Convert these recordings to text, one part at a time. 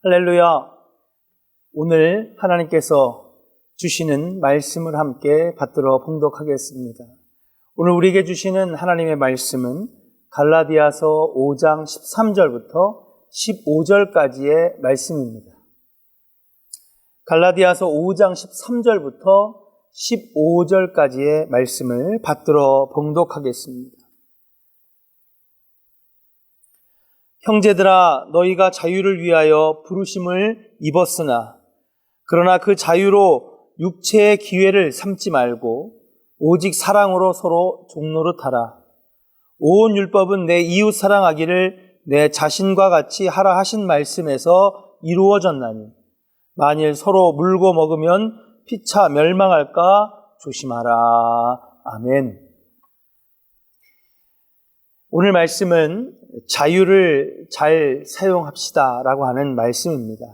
할렐루야. 오늘 하나님께서 주시는 말씀을 함께 받들어 봉독하겠습니다. 오늘 우리에게 주시는 하나님의 말씀은 갈라디아서 5장 13절부터 15절까지의 말씀입니다. 갈라디아서 5장 13절부터 15절까지의 말씀을 받들어 봉독하겠습니다. 형제들아, 너희가 자유를 위하여 부르심을 입었으나 그러나 그 자유로 육체의 기회를 삼지 말고 오직 사랑으로 서로 종노릇하라. 온 율법은 내 이웃 사랑하기를 내 자신과 같이 하라 하신 말씀에서 이루어졌나니 만일 서로 물고 먹으면 피차 멸망할까 조심하라. 아멘. 오늘 말씀은 자유를 잘 사용합시다 라고 하는 말씀입니다.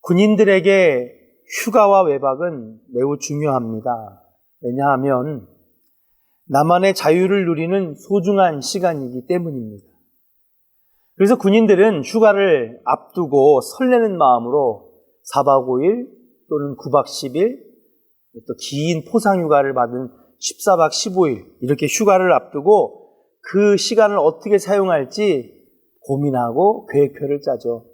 군인들에게 휴가와 외박은 매우 중요합니다. 왜냐하면 나만의 자유를 누리는 소중한 시간이기 때문입니다. 그래서 군인들은 휴가를 앞두고 설레는 마음으로 4박 5일 또는 9박 10일 또 긴 포상휴가를 받은 14박 15일 이렇게 휴가를 앞두고 그 시간을 어떻게 사용할지 고민하고 계획표를 짜죠.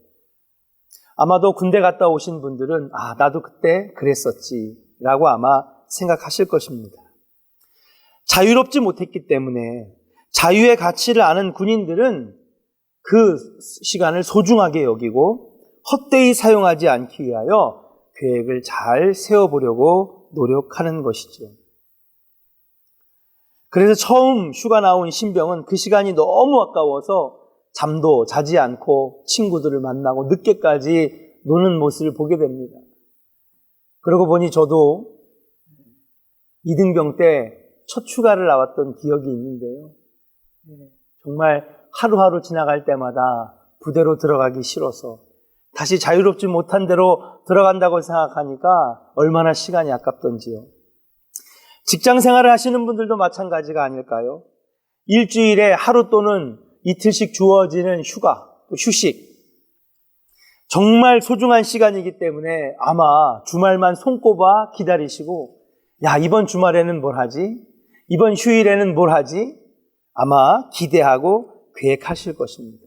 아마도 군대 갔다 오신 분들은 나도 그때 그랬었지 라고 아마 생각하실 것입니다. 자유롭지 못했기 때문에 자유의 가치를 아는 군인들은 그 시간을 소중하게 여기고 헛되이 사용하지 않기 위하여 계획을 잘 세워보려고 노력하는 것이죠. 그래서 처음 휴가 나온 신병은 그 시간이 너무 아까워서 잠도 자지 않고 친구들을 만나고 늦게까지 노는 모습을 보게 됩니다. 그러고 보니 저도 이등병 때 첫 휴가를 나왔던 기억이 있는데요. 정말 하루하루 지나갈 때마다 부대로 들어가기 싫어서 다시 자유롭지 못한 대로 들어간다고 생각하니까 얼마나 시간이 아깝던지요. 직장 생활을 하시는 분들도 마찬가지가 아닐까요? 일주일에 하루 또는 이틀씩 주어지는 휴가, 또 휴식. 정말 소중한 시간이기 때문에 아마 주말만 손꼽아 기다리시고 이번 주말에는 뭘 하지? 이번 휴일에는 뭘 하지? 아마 기대하고 계획하실 것입니다.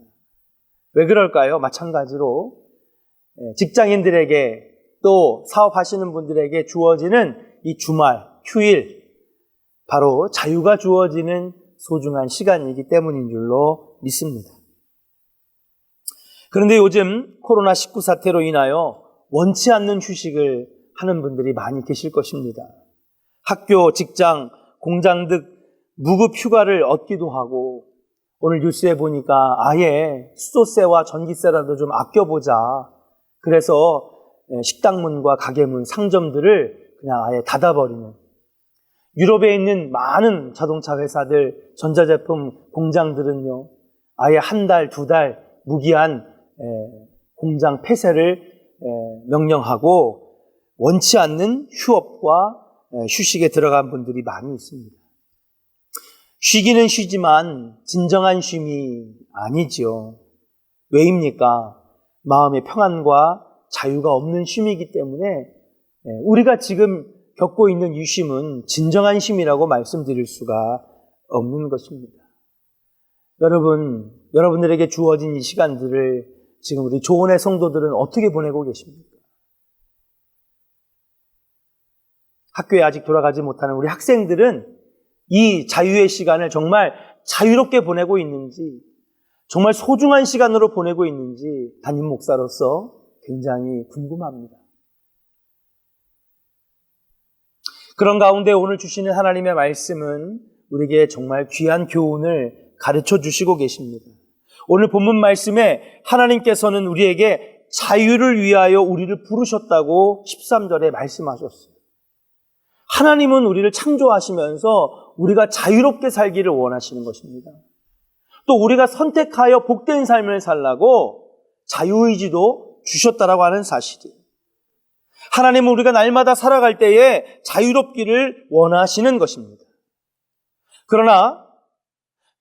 왜 그럴까요? 마찬가지로 직장인들에게 또 사업하시는 분들에게 주어지는 이 주말, 휴일, 바로 자유가 주어지는 소중한 시간이기 때문인 줄로 믿습니다. 그런데 요즘 코로나19 사태로 인하여 원치 않는 휴식을 하는 분들이 많이 계실 것입니다. 학교, 직장, 공장 등 무급 휴가를 얻기도 하고 오늘 뉴스에 보니까 아예 수도세와 전기세라도 좀 아껴보자. 그래서 식당문과 가게문, 상점들을 그냥 아예 닫아버리는, 유럽에 있는 많은 자동차 회사들, 전자제품 공장들은요, 아예 한 달, 두 달 무기한 공장 폐쇄를 명령하고 원치 않는 휴업과 휴식에 들어간 분들이 많이 있습니다. 쉬기는 쉬지만 진정한 쉼이 아니지요. 왜입니까? 마음의 평안과 자유가 없는 쉼이기 때문에 우리가 지금 겪고 있는 이 쉼은 진정한 쉼이라고 말씀드릴 수가 없는 것입니다. 여러분들에게 주어진 이 시간들을 지금 우리 조언의 성도들은 어떻게 보내고 계십니까? 학교에 아직 돌아가지 못하는 우리 학생들은 이 자유의 시간을 정말 자유롭게 보내고 있는지, 정말 소중한 시간으로 보내고 있는지 담임 목사로서 굉장히 궁금합니다. 그런 가운데 오늘 주시는 하나님의 말씀은 우리에게 정말 귀한 교훈을 가르쳐 주시고 계십니다. 오늘 본문 말씀에 하나님께서는 우리에게 자유를 위하여 우리를 부르셨다고 13절에 말씀하셨어요. 하나님은 우리를 창조하시면서 우리가 자유롭게 살기를 원하시는 것입니다. 또 우리가 선택하여 복된 삶을 살라고 자유의지도 주셨다라고 하는 사실이에요. 하나님은 우리가 날마다 살아갈 때에 자유롭기를 원하시는 것입니다. 그러나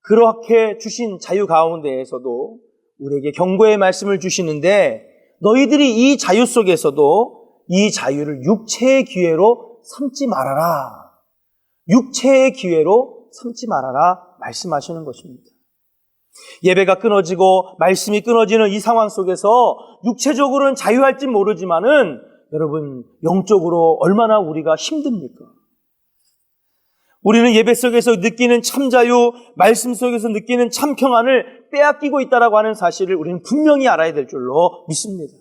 그렇게 주신 자유 가운데에서도 우리에게 경고의 말씀을 주시는데 너희들이 이 자유 속에서도 이 자유를 육체의 기회로 삼지 말아라. 육체의 기회로 삼지 말아라 말씀하시는 것입니다. 예배가 끊어지고 말씀이 끊어지는 이 상황 속에서 육체적으로는 자유할지 모르지만은 여러분 영적으로 얼마나 우리가 힘듭니까? 우리는 예배 속에서 느끼는 참 자유, 말씀 속에서 느끼는 참 평안을 빼앗기고 있다라고 하는 사실을 우리는 분명히 알아야 될 줄로 믿습니다.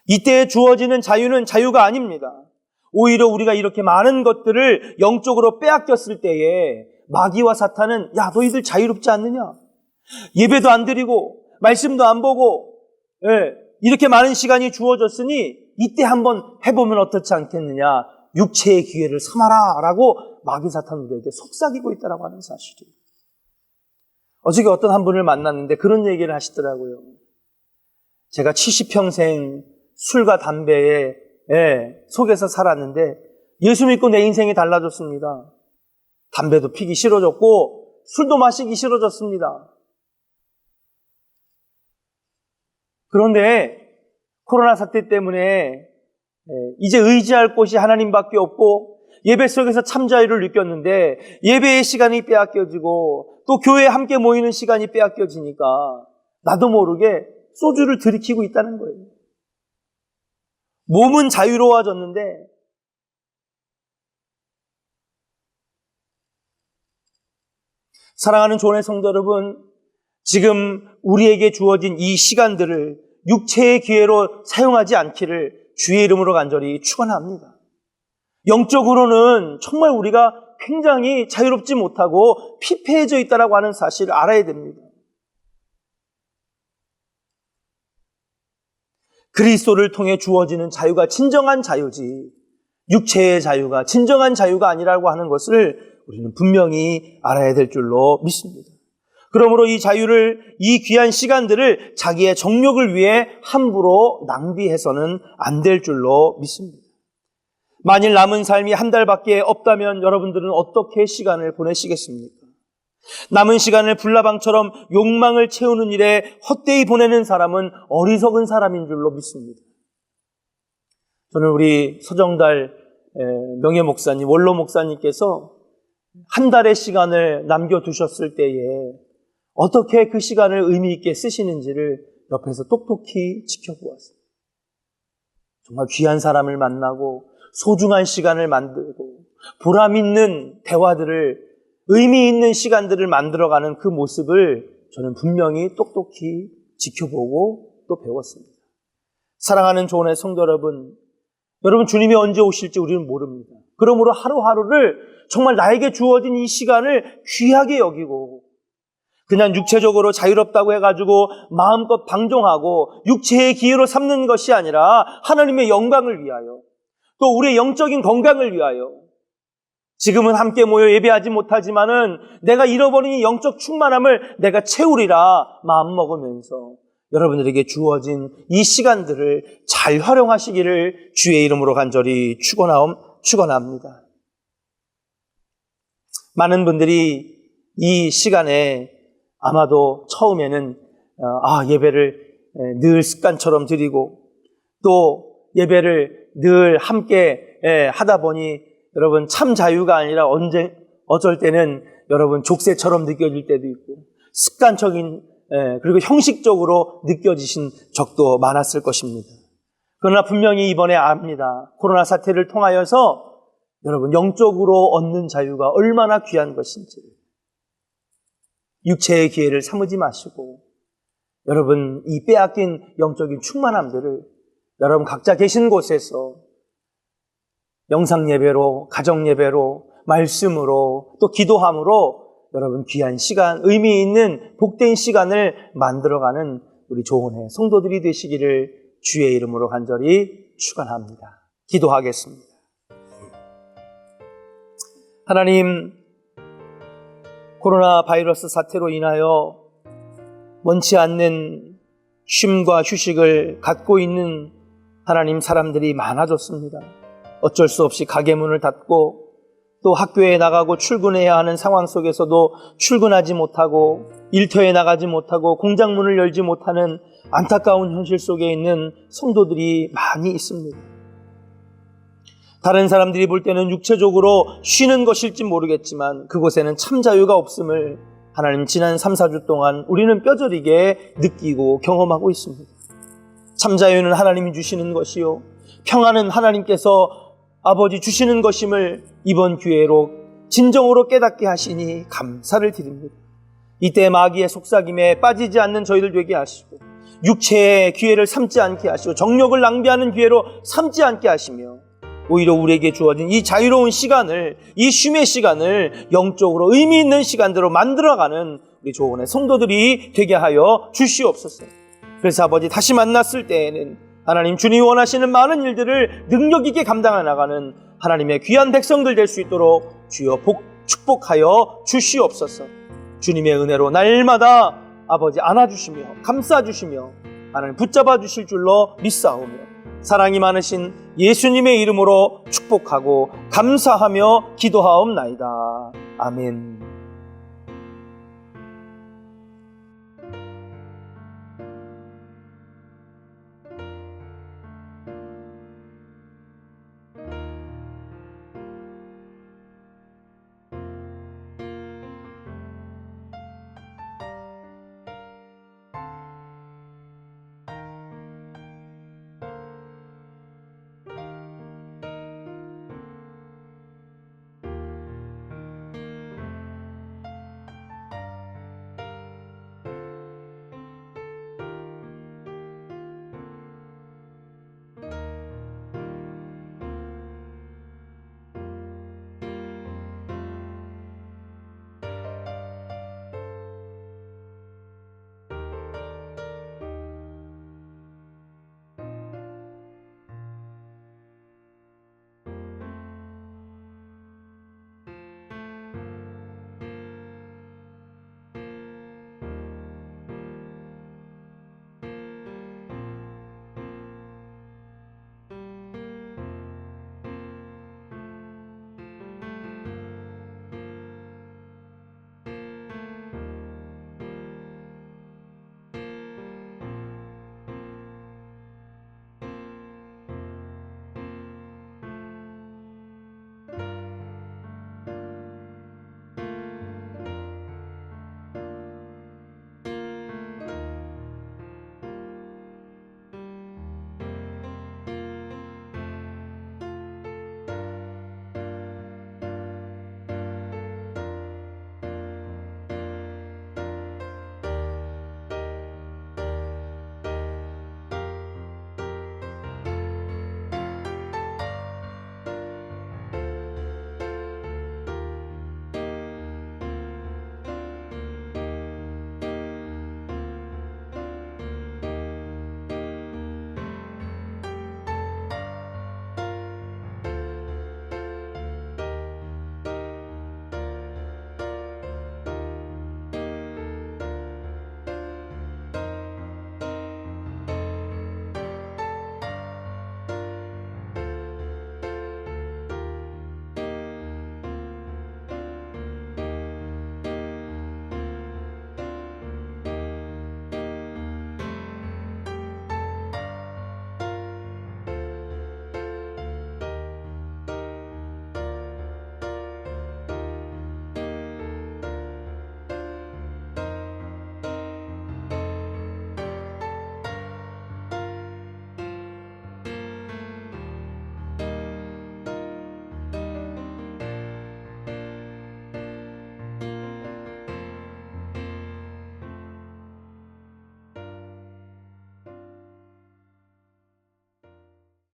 이때 주어지는 자유는 자유가 아닙니다. 오히려 우리가 이렇게 많은 것들을 영적으로 빼앗겼을 때에 마귀와 사탄은 야 너희들 자유롭지 않느냐? 예배도 안 드리고 말씀도 안 보고 이렇게 많은 시간이 주어졌으니 이때 한번 해보면 어떻지 않겠느냐? 육체의 기회를 삼아라 라고 마귀 사탄 우리에게 속삭이고 있다라고 하는 사실이에요. 어저께 어떤 한 분을 만났는데 그런 얘기를 하시더라고요. 제가 70평생 술과 담배에 속에서 살았는데 예수 믿고 내 인생이 달라졌습니다. 담배도 피기 싫어졌고 술도 마시기 싫어졌습니다. 그런데 코로나 사태 때문에 이제 의지할 곳이 하나님밖에 없고 예배 속에서 참 자유를 느꼈는데 예배의 시간이 빼앗겨지고 또 교회에 함께 모이는 시간이 빼앗겨지니까 나도 모르게 소주를 들이키고 있다는 거예요. 몸은 자유로워졌는데 사랑하는 조원의 성도 여러분, 지금 우리에게 주어진 이 시간들을 육체의 기회로 사용하지 않기를 주의 이름으로 간절히 축원합니다. 영적으로는 정말 우리가 굉장히 자유롭지 못하고 피폐해져 있다라고 하는 사실을 알아야 됩니다. 그리스도를 통해 주어지는 자유가 진정한 자유지 육체의 자유가 진정한 자유가 아니라고 하는 것을 우리는 분명히 알아야 될 줄로 믿습니다. 그러므로 이 자유를, 이 귀한 시간들을 자기의 정욕을 위해 함부로 낭비해서는 안 될 줄로 믿습니다. 만일 남은 삶이 한 달밖에 없다면 여러분들은 어떻게 시간을 보내시겠습니까? 남은 시간을 불나방처럼 욕망을 채우는 일에 헛되이 보내는 사람은 어리석은 사람인 줄로 믿습니다. 저는 우리 서정달 명예 목사님, 원로 목사님께서 한 달의 시간을 남겨두셨을 때에 어떻게 그 시간을 의미 있게 쓰시는지를 옆에서 똑똑히 지켜보았습니다. 정말 귀한 사람을 만나고 소중한 시간을 만들고 보람 있는 대화들을 의미 있는 시간들을 만들어가는 그 모습을 저는 분명히 똑똑히 지켜보고 또 배웠습니다. 사랑하는 조원의 성도 여러분, 여러분 주님이 언제 오실지 우리는 모릅니다. 그러므로 하루하루를 정말 나에게 주어진 이 시간을 귀하게 여기고 그냥 육체적으로 자유롭다고 해가지고 마음껏 방종하고 육체의 기회로 삼는 것이 아니라 하나님의 영광을 위하여 또 우리의 영적인 건강을 위하여 지금은 함께 모여 예배하지 못하지만은 내가 잃어버린 이 영적 충만함을 내가 채우리라 마음먹으면서 여러분들에게 주어진 이 시간들을 잘 활용하시기를 주의 이름으로 간절히 축원합니다. 많은 분들이 이 시간에 아마도 처음에는 예배를 늘 습관처럼 드리고 또 예배를 늘 함께 하다 보니 여러분 참 자유가 아니라 어쩔 때는 여러분 족쇄처럼 느껴질 때도 있고 습관적인 그리고 형식적으로 느껴지신 적도 많았을 것입니다. 그러나 분명히 이번에 압니다. 코로나 사태를 통하여서 여러분 영적으로 얻는 자유가 얼마나 귀한 것인지를 육체의 기회를 삼으지 마시고 여러분 이 빼앗긴 영적인 충만함들을 여러분 각자 계신 곳에서 영상 예배로, 가정 예배로, 말씀으로 또 기도함으로 여러분 귀한 시간, 의미 있는 복된 시간을 만들어가는 우리 조원의 성도들이 되시기를 주의 이름으로 간절히 축원합니다. 기도하겠습니다. 하나님, 코로나 바이러스 사태로 인하여 원치 않는 쉼과 휴식을 갖고 있는 하나님 사람들이 많아졌습니다. 어쩔 수 없이 가게 문을 닫고 또 학교에 나가고 출근해야 하는 상황 속에서도 출근하지 못하고 일터에 나가지 못하고 공장문을 열지 못하는 안타까운 현실 속에 있는 성도들이 많이 있습니다. 다른 사람들이 볼 때는 육체적으로 쉬는 것일지 모르겠지만 그곳에는 참 자유가 없음을 하나님 지난 3, 4주 동안 우리는 뼈저리게 느끼고 경험하고 있습니다. 참 자유는 하나님이 주시는 것이요, 평안은 하나님께서 아버지 주시는 것임을 이번 기회로 진정으로 깨닫게 하시니 감사를 드립니다. 이때 마귀의 속삭임에 빠지지 않는 저희들 되게 하시고, 육체의 기회를 삼지 않게 하시고, 정력을 낭비하는 기회로 삼지 않게 하시며, 오히려 우리에게 주어진 이 자유로운 시간을, 이 쉼의 시간을 영적으로 의미 있는 시간대로 만들어가는 우리 조원의 성도들이 되게 하여 주시옵소서. 그래서 아버지, 다시 만났을 때에는 하나님 주님이 원하시는 많은 일들을 능력 있게 감당해 나가는 하나님의 귀한 백성들 될 수 있도록 주여 축복하여 주시옵소서. 주님의 은혜로 날마다 아버지 안아주시며 감싸주시며 하나님 붙잡아 주실 줄로 믿사오며 사랑이 많으신 예수님의 이름으로 축복하고 감사하며 기도하옵나이다. 아멘.